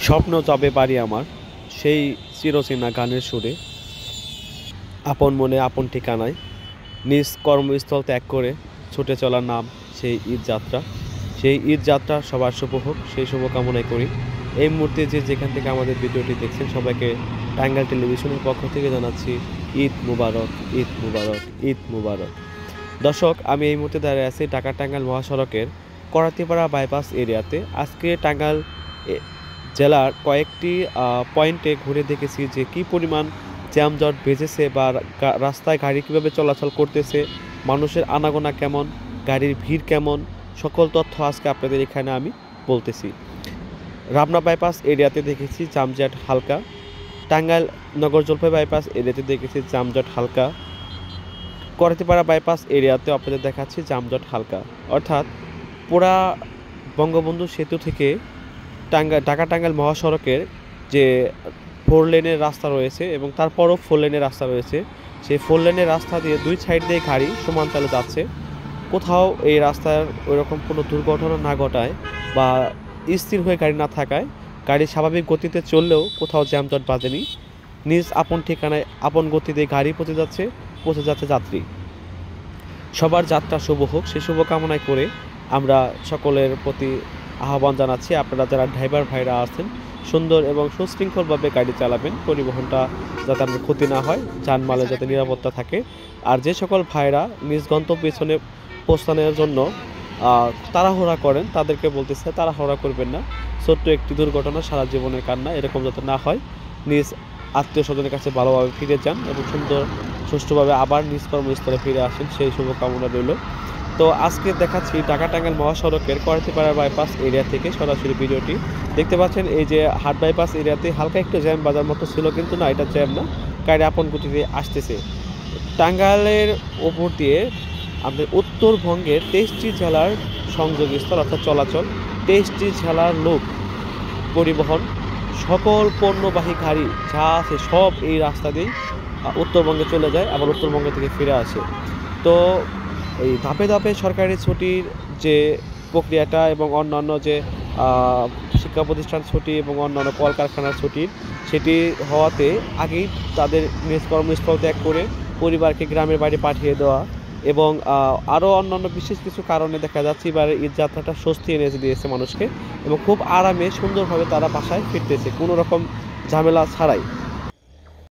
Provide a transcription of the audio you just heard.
স্বপ্ন যাবে বাড়ি আমার, সেই চিরচেনা গানের সুরে, আপন মনে আপন ঠিকানায় নিজ কর্মস্থল ত্যাগ করে ছুটে চলার নাম সেই ঈদ যাত্রা। সেই ঈদ যাত্রা সবার শুভ হোক, সেই শুভকামনাই করি। এই মুহূর্তে যেখান থেকে আমাদের ভিডিওটি দেখছেন সবাইকে টাঙ্গাইল টেলিভিশনের পক্ষ থেকে জানাচ্ছি ঈদ মুবারক, ঈদ মুবারক, ঈদ মুবারক। দর্শক, আমি এই মুহূর্তে দাঁড়িয়ে আছি ঢাকা টাঙ্গাইল মহাসড়কের করাতিপাড়া বাইপাস এরিয়াতে। আজকে টাঙ্গাইল জেলার কয়েকটি পয়েন্টে ঘুরে দেখেছি যে কী পরিমাণ জ্যামজট বেজেছে বা রাস্তায় গাড়ি কীভাবে চলাচল করতেছে, মানুষের আনাগোনা কেমন, গাড়ির ভিড় কেমন, সকল তথ্য আজকে আপনাদের এখানে আমি বলতেছি। রামনা বাইপাস এরিয়াতে দেখেছি যানজট হালকা, টাঙ্গাইল নগর জলপাই বাইপাস এরিয়াতে দেখেছি যানজট হালকা, করাতিপাড়া বাইপাস এরিয়াতেও আপনাদের দেখাচ্ছি যানজট হালকা। অর্থাৎ পুরা বঙ্গবন্ধু সেতু থেকে ঢাকা টাঙ্গাইল মহাসড়কের যে 4 লেনের রাস্তা রয়েছে এবং তারপরও 4 লেনের রাস্তা রয়েছে, সেই 4 লেনের রাস্তা দিয়ে দুই সাইড দিয়ে গাড়ি সমান তালে যাচ্ছে। কোথাও এই রাস্তার ওইরকম কোনো দুর্ঘটনা না ঘটায় বা স্থির হয়ে গাড়ি না থাকায় গাড়ি স্বাভাবিক গতিতে চললেও কোথাও জ্যামজট বাজেনি। নিজ আপন ঠিকানায় আপন গতিতে গাড়ি পৌঁছে যাচ্ছে যাত্রী। সবার যাত্রা শুভ হোক, সেই শুভকামনায় করে আমরা সকলের প্রতি আহ্বান জানাচ্ছি, আপনারা যারা ড্রাইভার ভাইরা আছেন সুন্দর এবং সুশৃঙ্খলভাবে গাড়ি চালাবেন, পরিবহনটা যাতে আমাদের ক্ষতি না হয়, যানমালে যাতে নিরাপত্তা থাকে। আর যে সকল ভাইরা নিজ গন্তব্য পেছনে পৌঁছানোর জন্য তাড়াহুড়া করেন তাদেরকে বলতেছে তাড়াহুড়া করবেন না, ছোট্ট একটি দুর্ঘটনা সারা জীবনের কান্না, এরকম যাতে না হয়। নিজ আত্মীয় স্বজনের কাছে ভালোভাবে ফিরে যান এবং সুষ্ঠুভাবে আবার নিজ কর্মস্থলে ফিরে আসেন, সেই শুভকামনা রইল। তো আজকে দেখাচ্ছি ঢাকা টাঙ্গাইল মহাসড়কের করাতিপাড়া বাইপাস এরিয়া থেকে সরাসরি ভিডিওটি দেখতে পাচ্ছেন। এই যে হাট বাইপাস এরিয়াতে হালকা একটু জ্যাম বাজার মতো ছিল, কিন্তু না, এটা জ্যাম না, গাড়ি আপন গতিতে আসতেছে। টাঙ্গাইলের ওপর দিয়ে আমাদের উত্তরবঙ্গের 23টি জেলার সংযোগস্থল অর্থাৎ চলাচল, 23টি জেলার লোক পরিবহন, সকল পণ্যবাহী গাড়ি যা আছে সব এই রাস্তা দিয়েই উত্তরবঙ্গে চলে যায়, আবার উত্তরবঙ্গ থেকে ফিরে আসে। তো এই ধাপে ধাপে সরকারি ছুটির যে প্রক্রিয়াটা এবং অন্যান্য যে শিক্ষা প্রতিষ্ঠান ছুটি এবং অন্যান্য কলকারখানার ছুটির সেটি হওয়াতে আগেই তাদের নিজ কর্মস্থল ত্যাগ করে পরিবারকে গ্রামের বাড়ি পাঠিয়ে দেওয়া এবং আরও অন্যান্য বিশেষ কিছু কারণে দেখা যাচ্ছে এবার ঈদ যাত্রাটা স্বস্তি এনে দিয়েছে মানুষকে এবং খুব আরামে সুন্দরভাবে তারা বাসায় ফিরতেছে কোনো রকম ঝামেলা ছাড়াই।